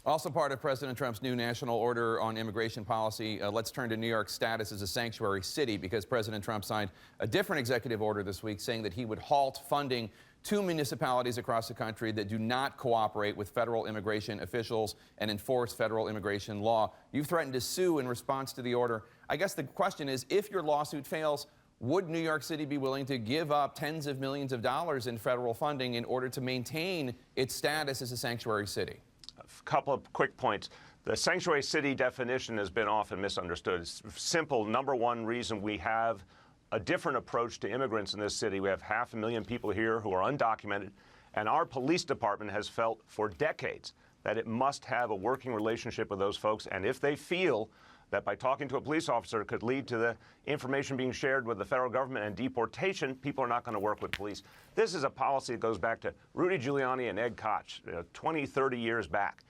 Also part of President Trump's new national order on immigration policy, let's turn to New York's status as a sanctuary city, because President Trump signed a different executive order this week saying that he would halt funding two municipalities across the country that do not cooperate with federal immigration officials and enforce federal immigration law. You've threatened to sue in response to the order. I guess the question is, if your lawsuit fails, would New York City be willing to give up tens of millions of dollars in federal funding in order to maintain its status as a sanctuary city? A couple of quick points. The sanctuary city definition has been often misunderstood. It's simple. Number one reason we have a different approach to immigrants in this city. We have 500,000 people here who are undocumented, and our police department has felt for decades that it must have a working relationship with those folks, and if they feel that by talking to a police officer could lead to the information being shared with the federal government and deportation, people are not going to work with police. This is a policy that goes back to Rudy Giuliani and Ed Koch, 20, 30 years back.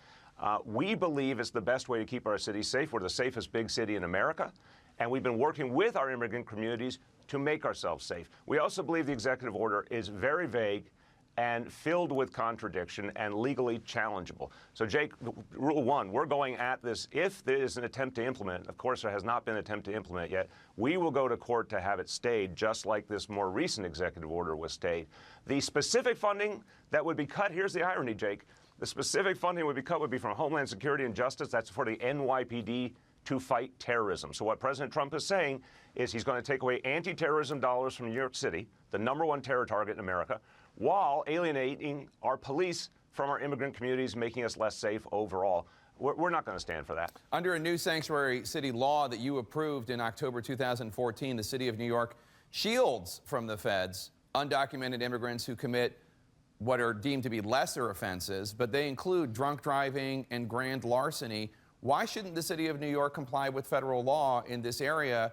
We believe it's the best way to keep our city safe. We're the safest big city in America, and we've been working with our immigrant communities to make ourselves safe. We also believe the executive order is very vague and filled with contradiction and legally challengeable. So, Jake, rule one, we're going at this. If there is an attempt to implement, of course there has not been an attempt to implement yet, we will go to court to have it stayed, just like this more recent executive order was stayed. The specific funding that would be cut, here's the irony, Jake, the specific funding would be cut would be from Homeland Security and Justice. That's for the NYPD to fight terrorism. So what President Trump is saying is he's going to take away anti-terrorism dollars from New York City, the #1 terror target in America, while alienating our police from our immigrant communities, making us less safe overall. We're not going to stand for that. Under a new sanctuary city law that you approved in October 2014, the city of New York shields from the feds undocumented immigrants who commit what are deemed to be lesser offenses, but they include drunk driving and grand larceny. Why shouldn't the city of New York comply with federal law in this area?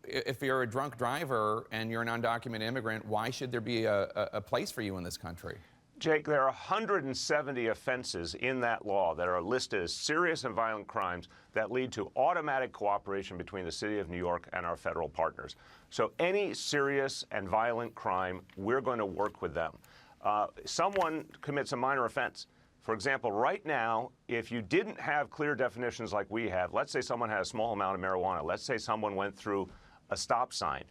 If you're a drunk driver and you're an undocumented immigrant, why should there be a place for you in this country? Jake, there are 170 offenses in that law that are listed as serious and violent crimes that lead to automatic cooperation between the city of New York and our federal partners. So any serious and violent crime, we're going to work with them. Someone commits a minor offense. For example, right now, if you didn't have clear definitions like we have, let's say someone had a small amount of marijuana, let's say someone went through a stop sign,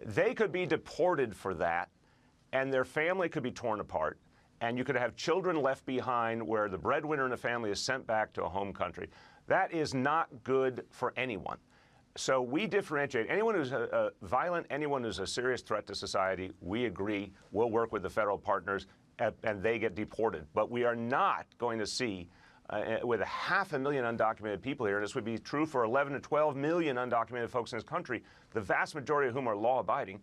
they could be deported for that, and their family could be torn apart, and you could have children left behind where the breadwinner in the family is sent back to a home country. That is not good for anyone. So we differentiate. Anyone who's violent, anyone who's a serious threat to society, we agree, we'll work with the federal partners, and they get deported. But we are not going to see, with 500,000 undocumented people here, and this would be true for 11 to 12 million undocumented folks in this country, the vast majority of whom are law-abiding,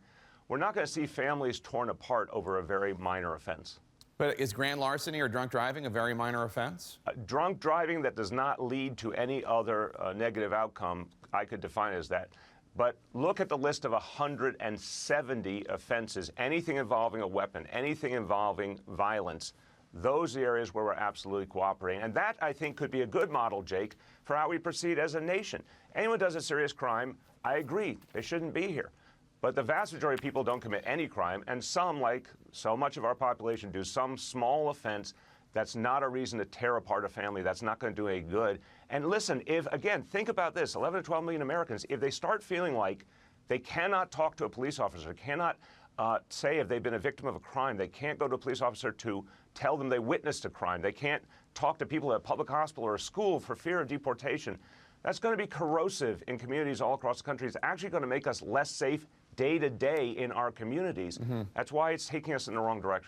we're not going to see families torn apart over a very minor offense. But is grand larceny or drunk driving a very minor offense? Drunk driving that does not lead to any other negative outcome, I could define it as that. But look at the list of 170 offenses, anything involving a weapon, anything involving violence. Those are the areas where we're absolutely cooperating. And that, I think, could be a good model, Jake, for how we proceed as a nation. Anyone who does a serious crime, I agree, they shouldn't be here. But the vast majority of people don't commit any crime, and some, like so much of our population, do some small offense. That's not a reason to tear apart a family. That's not going to do any good. And listen, if, again, think about this, 11 to 12 million Americans, if they start feeling like they cannot talk to a police officer, cannot say if they've been a victim of a crime, they can't go to a police officer to tell them they witnessed a crime, they can't talk to people at a public hospital or a school for fear of deportation, that's going to be corrosive in communities all across the country. It's actually going to make us less safe day to day in our communities. That's why it's taking us in the wrong direction.